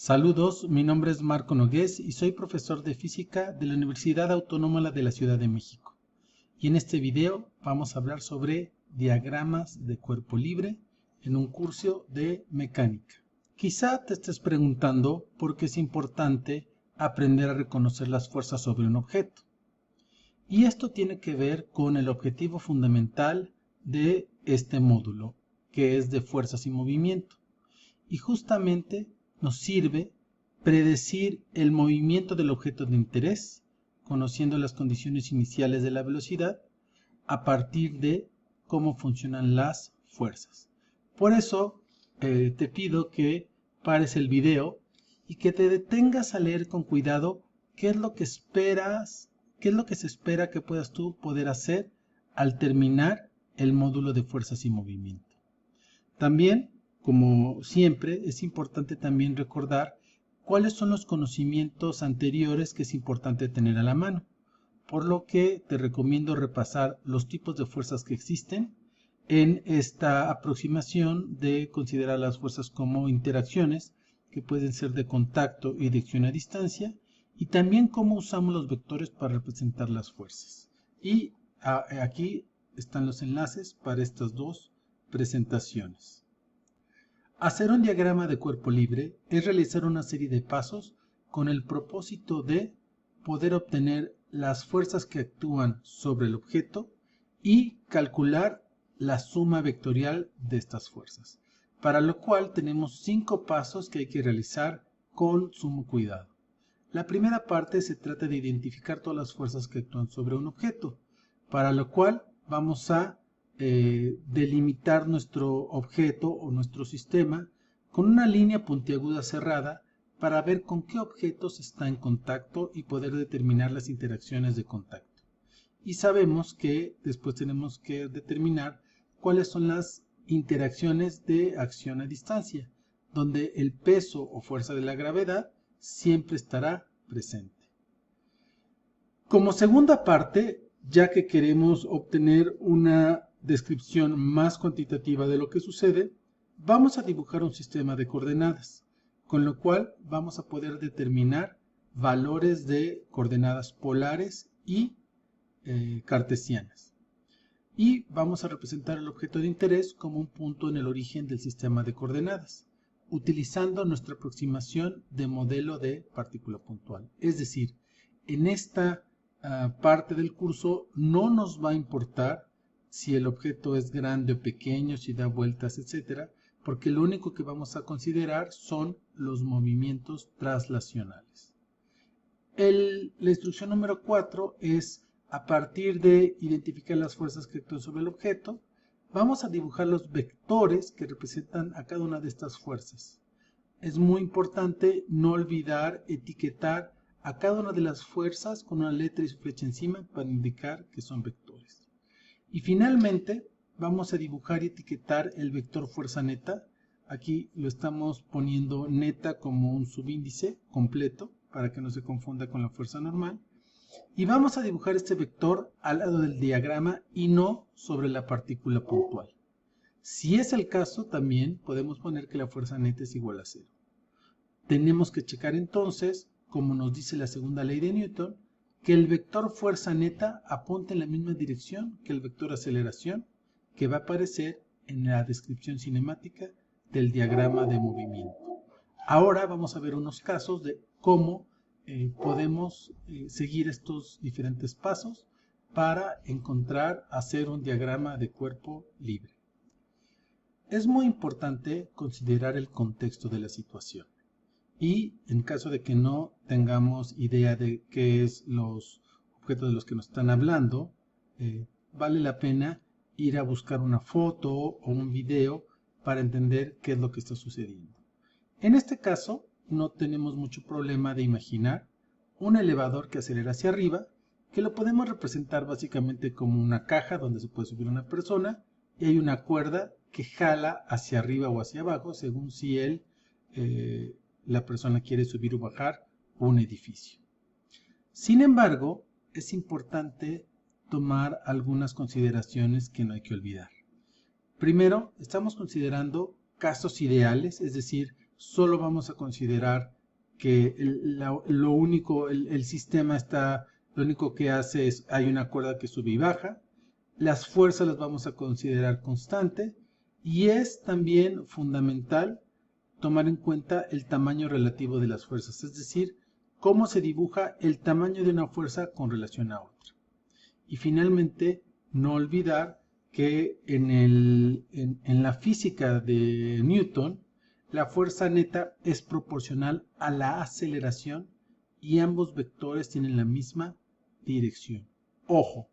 Saludos, mi nombre es Marco Nogués y soy profesor de física de la Universidad Autónoma de la Ciudad de México. Y en este video vamos a hablar sobre diagramas de cuerpo libre en un curso de mecánica. Quizá te estés preguntando por qué es importante aprender a reconocer las fuerzas sobre un objeto. Y esto tiene que ver con el objetivo fundamental de este módulo, que es de fuerzas y movimiento. Y justamente nos sirve predecir el movimiento del objeto de interés, conociendo las condiciones iniciales de la velocidad, a partir de cómo funcionan las fuerzas. Por eso te pido que pares el video y que te detengas a leer con cuidado qué es lo que esperas, qué es lo que se espera que puedas tú poder hacer al terminar el módulo de fuerzas y movimiento. También, como siempre, es importante también recordar cuáles son los conocimientos anteriores que es importante tener a la mano, por lo que te recomiendo repasar los tipos de fuerzas que existen en esta aproximación de considerar las fuerzas como interacciones que pueden ser de contacto y de acción a distancia, y también cómo usamos los vectores para representar las fuerzas. Y aquí están los enlaces para estas dos presentaciones. Hacer un diagrama de cuerpo libre es realizar una serie de pasos con el propósito de poder obtener las fuerzas que actúan sobre el objeto y calcular la suma vectorial de estas fuerzas, para lo cual tenemos 5 pasos que hay que realizar con sumo cuidado. La primera parte se trata de identificar todas las fuerzas que actúan sobre un objeto, para lo cual vamos a delimitar nuestro objeto o nuestro sistema con una línea puntiaguda cerrada para ver con qué objetos está en contacto y poder determinar las interacciones de contacto. Y sabemos que después tenemos que determinar cuáles son las interacciones de acción a distancia, donde el peso o fuerza de la gravedad siempre estará presente. Como segunda parte, ya que queremos obtener una descripción más cuantitativa de lo que sucede, vamos a dibujar un sistema de coordenadas, con lo cual vamos a poder determinar valores de coordenadas polares y cartesianas. Y vamos a representar el objeto de interés como un punto en el origen del sistema de coordenadas, utilizando nuestra aproximación de modelo de partícula puntual. Es decir, en esta parte del curso no nos va a importar si el objeto es grande o pequeño, si da vueltas, etcétera, porque lo único que vamos a considerar son los movimientos traslacionales. La instrucción número 4 es, a partir de identificar las fuerzas que actúan sobre el objeto, vamos a dibujar los vectores que representan a cada una de estas fuerzas. Es muy importante no olvidar etiquetar a cada una de las fuerzas con una letra y su flecha encima para indicar que son vectores. Y finalmente vamos a dibujar y etiquetar el vector fuerza neta. Aquí lo estamos poniendo neta como un subíndice completo para que no se confunda con la fuerza normal. Y vamos a dibujar este vector al lado del diagrama y no sobre la partícula puntual. Si es el caso, también podemos poner que la fuerza neta es igual a 0. Tenemos que checar entonces, como nos dice la segunda ley de Newton, que el vector fuerza neta apunta en la misma dirección que el vector aceleración que va a aparecer en la descripción cinemática del diagrama de movimiento. Ahora vamos a ver unos casos de cómo podemos seguir estos diferentes pasos para hacer un diagrama de cuerpo libre. Es muy importante considerar el contexto de la situación. Y en caso de que no tengamos idea de qué es los objetos de los que nos están hablando, vale la pena ir a buscar una foto o un video para entender qué es lo que está sucediendo. En este caso, no tenemos mucho problema de imaginar un elevador que acelera hacia arriba, que lo podemos representar básicamente como una caja donde se puede subir una persona y hay una cuerda que jala hacia arriba o hacia abajo según si la persona quiere subir o bajar un edificio. Sin embargo, es importante tomar algunas consideraciones que no hay que olvidar. Primero, estamos considerando casos ideales, es decir, solo vamos a considerar que el sistema está, lo único que hace es, hay una cuerda que sube y baja. Las fuerzas las vamos a considerar constante y es también fundamental tomar en cuenta el tamaño relativo de las fuerzas, es decir, cómo se dibuja el tamaño de una fuerza con relación a otra. Y finalmente, no olvidar que en la física de Newton, la fuerza neta es proporcional a la aceleración y ambos vectores tienen la misma dirección. Ojo,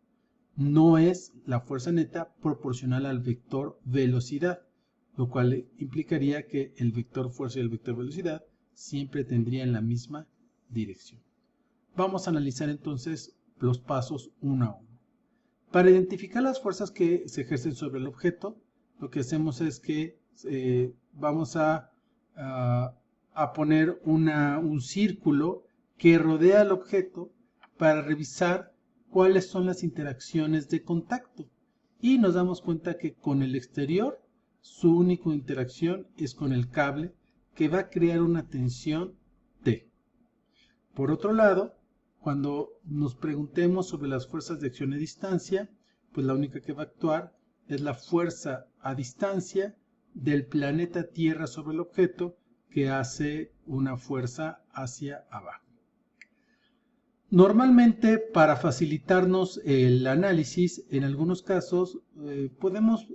no es la fuerza neta proporcional al vector velocidad, lo cual implicaría que el vector fuerza y el vector velocidad siempre tendrían la misma dirección. Vamos a analizar entonces los pasos uno a uno. Para identificar las fuerzas que se ejercen sobre el objeto, lo que hacemos es que vamos a poner un círculo que rodea el objeto para revisar cuáles son las interacciones de contacto. Y nos damos cuenta que con el exterior, su única interacción es con el cable, que va a crear una tensión T. Por otro lado, cuando nos preguntemos sobre las fuerzas de acción a distancia, pues la única que va a actuar es la fuerza a distancia del planeta Tierra sobre el objeto, que hace una fuerza hacia abajo. Normalmente, para facilitarnos el análisis, en algunos casos podemos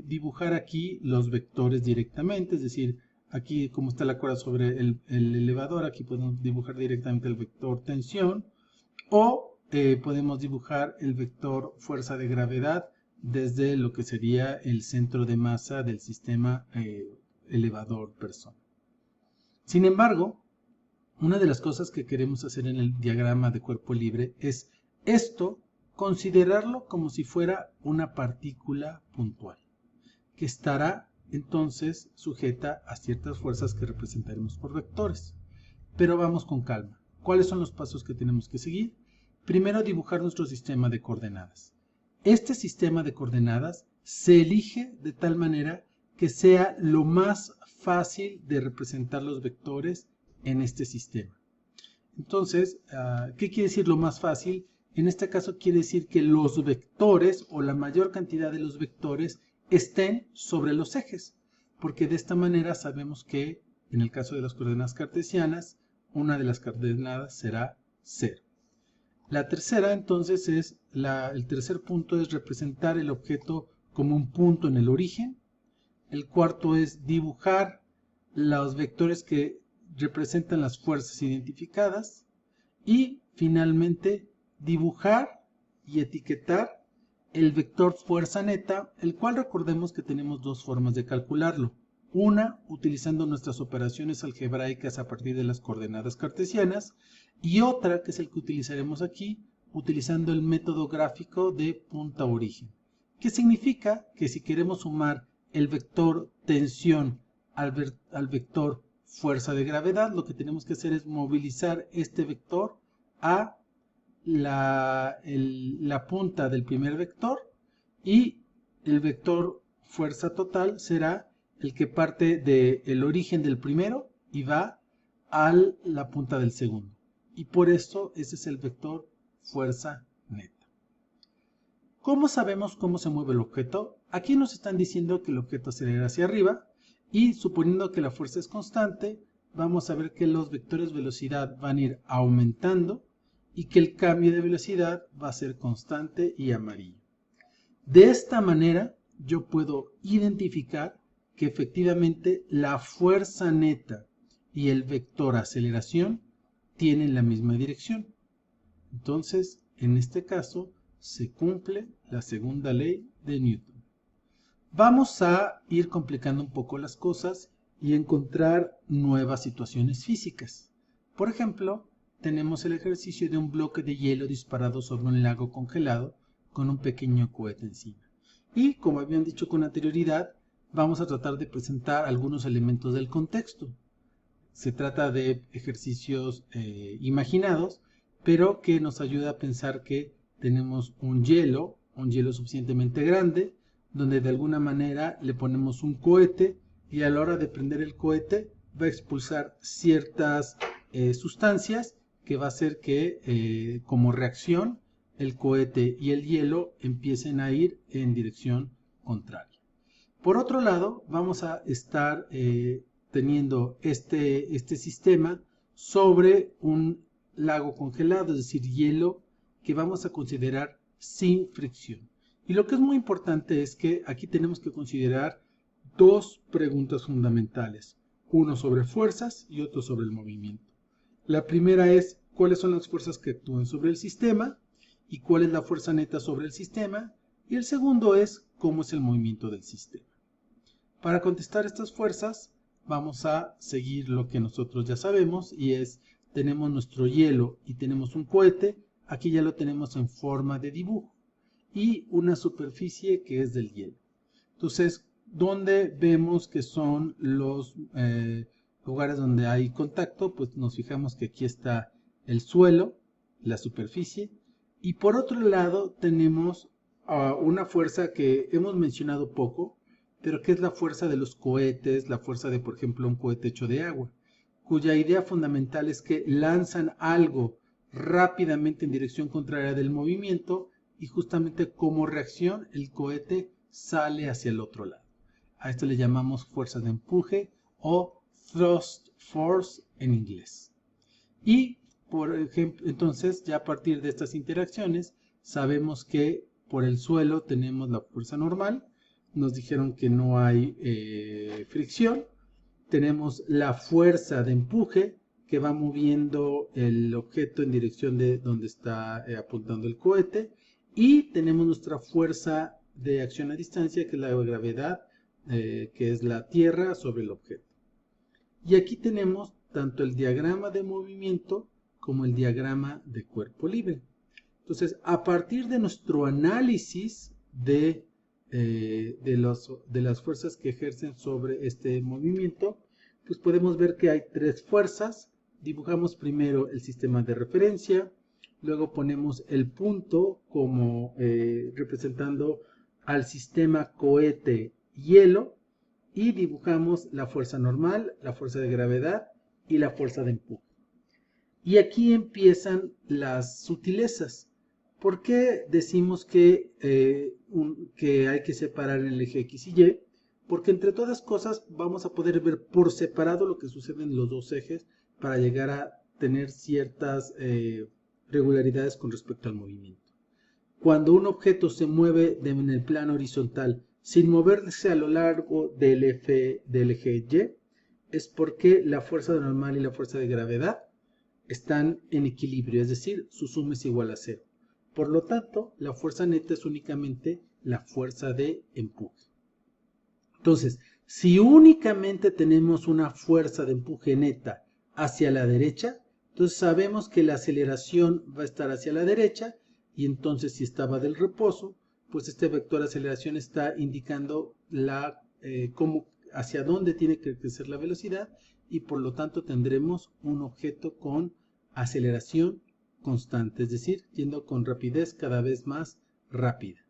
dibujar aquí los vectores directamente, es decir, aquí como está la cuerda sobre el elevador, aquí podemos dibujar directamente el vector tensión, o podemos dibujar el vector fuerza de gravedad desde lo que sería el centro de masa del sistema elevador persona. Sin embargo, una de las cosas que queremos hacer en el diagrama de cuerpo libre es considerarlo como si fuera una partícula puntual, que estará entonces sujeta a ciertas fuerzas que representaremos por vectores. Pero vamos con calma. ¿Cuáles son los pasos que tenemos que seguir? Primero, dibujar nuestro sistema de coordenadas. Este sistema de coordenadas se elige de tal manera que sea lo más fácil de representar los vectores en este sistema. Entonces, ¿qué quiere decir lo más fácil? En este caso quiere decir que los vectores o la mayor cantidad de los vectores estén sobre los ejes, porque de esta manera sabemos que en el caso de las coordenadas cartesianas, una de las coordenadas será 0. La tercera entonces el tercer punto es representar el objeto como un punto en el origen. El cuarto es dibujar los vectores que representan las fuerzas identificadas y finalmente dibujar y etiquetar el vector fuerza neta, el cual recordemos que tenemos dos formas de calcularlo. Una, utilizando nuestras operaciones algebraicas a partir de las coordenadas cartesianas, y otra, que es el que utilizaremos aquí, utilizando el método gráfico de punta origen. ¿Qué significa? Que si queremos sumar el vector tensión al vector fuerza de gravedad, lo que tenemos que hacer es movilizar este vector a la punta del primer vector, y el vector fuerza total será el que parte del origen del primero y va a la punta del segundo. Y por eso ese es el vector fuerza neta. ¿Cómo sabemos cómo se mueve el objeto? Aquí nos están diciendo que el objeto acelera hacia arriba y suponiendo que la fuerza es constante, vamos a ver que los vectores velocidad van a ir aumentando y que el cambio de velocidad va a ser constante y amarillo. De esta manera yo puedo identificar que efectivamente la fuerza neta y el vector aceleración tienen la misma dirección. Entonces, en este caso, se cumple la segunda ley de Newton. Vamos a ir complicando un poco las cosas y encontrar nuevas situaciones físicas. Por ejemplo, tenemos el ejercicio de un bloque de hielo disparado sobre un lago congelado con un pequeño cohete encima. Y, como habían dicho con anterioridad, vamos a tratar de presentar algunos elementos del contexto. Se trata de ejercicios imaginados, pero que nos ayuda a pensar que tenemos un hielo suficientemente grande, donde de alguna manera le ponemos un cohete y a la hora de prender el cohete va a expulsar ciertas sustancias que va a hacer que como reacción el cohete y el hielo empiecen a ir en dirección contraria. Por otro lado, vamos a estar teniendo este sistema sobre un lago congelado, es decir, hielo que vamos a considerar sin fricción. Y lo que es muy importante es que aquí tenemos que considerar dos preguntas fundamentales, uno sobre fuerzas y otro sobre el movimiento. La primera es cuáles son las fuerzas que actúan sobre el sistema y cuál es la fuerza neta sobre el sistema, y el segundo es cómo es el movimiento del sistema. Para contestar estas fuerzas vamos a seguir lo que nosotros ya sabemos, y es, tenemos nuestro hielo y tenemos un cohete, aquí ya lo tenemos en forma de dibujo, y una superficie que es del hielo. Entonces, ¿dónde vemos que son los lugares donde hay contacto? Pues nos fijamos que aquí está el suelo, la superficie, y por otro lado tenemos una fuerza que hemos mencionado poco, pero que es la fuerza de los cohetes, la fuerza de, por ejemplo, un cohete hecho de agua, cuya idea fundamental es que lanzan algo rápidamente en dirección contraria del movimiento y justamente como reacción el cohete sale hacia el otro lado. A esto le llamamos fuerza de empuje o thrust force en inglés. Y por ejemplo, entonces ya a partir de estas interacciones sabemos que por el suelo tenemos la fuerza normal, nos dijeron que no hay fricción, tenemos la fuerza de empuje que va moviendo el objeto en dirección de donde está apuntando el cohete, y tenemos nuestra fuerza de acción a distancia, que es la gravedad, que es la tierra sobre el objeto. Y aquí tenemos tanto el diagrama de movimiento como el diagrama de cuerpo libre. Entonces, a partir de nuestro análisis de las fuerzas que ejercen sobre este movimiento, pues podemos ver que hay tres fuerzas. Dibujamos primero el sistema de referencia, luego ponemos el punto como representando al sistema cohete-hielo, y dibujamos la fuerza normal, la fuerza de gravedad y la fuerza de empuje. Y aquí empiezan las sutilezas. ¿Por qué decimos que hay que separar el eje X y Y? Porque entre todas cosas vamos a poder ver por separado lo que sucede en los dos ejes para llegar a tener ciertas regularidades con respecto al movimiento. Cuando un objeto se mueve en el plano horizontal sin moverse a lo largo del eje Y, es porque la fuerza normal y la fuerza de gravedad están en equilibrio, es decir, su suma es igual a 0. Por lo tanto, la fuerza neta es únicamente la fuerza de empuje. Entonces, si únicamente tenemos una fuerza de empuje neta hacia la derecha, entonces sabemos que la aceleración va a estar hacia la derecha, y entonces si estaba del reposo, pues este vector de aceleración está indicando hacia dónde tiene que crecer la velocidad, y por lo tanto tendremos un objeto con aceleración constante, es decir, yendo con rapidez cada vez más rápida.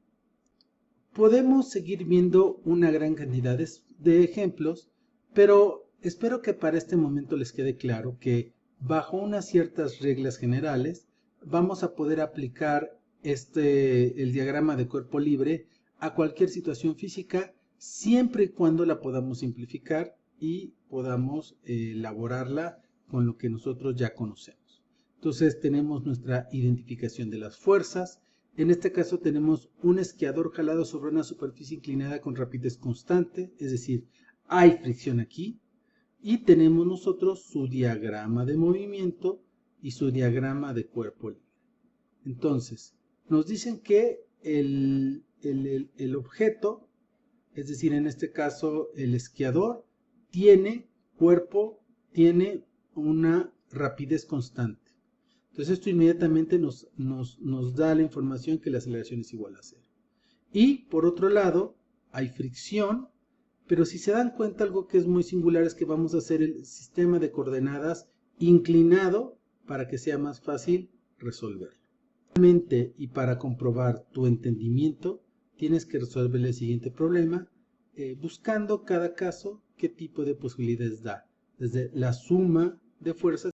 Podemos seguir viendo una gran cantidad de ejemplos, pero espero que para este momento les quede claro que bajo unas ciertas reglas generales vamos a poder aplicar el diagrama de cuerpo libre a cualquier situación física, siempre y cuando la podamos simplificar y podamos elaborarla con lo que nosotros ya conocemos. Entonces tenemos nuestra identificación de las fuerzas. En este caso tenemos un esquiador jalado sobre una superficie inclinada con rapidez constante, es decir, hay fricción aquí, y tenemos nosotros su diagrama de movimiento y su diagrama de cuerpo libre. Entonces, nos dicen que el objeto, es decir, en este caso el esquiador, tiene una rapidez constante. Entonces esto inmediatamente nos da la información que la aceleración es igual a 0. Y por otro lado, hay fricción, pero si se dan cuenta, algo que es muy singular es que vamos a hacer el sistema de coordenadas inclinado para que sea más fácil resolverlo. Y para comprobar tu entendimiento, tienes que resolver el siguiente problema, buscando cada caso qué tipo de posibilidades da. desde la suma de fuerzas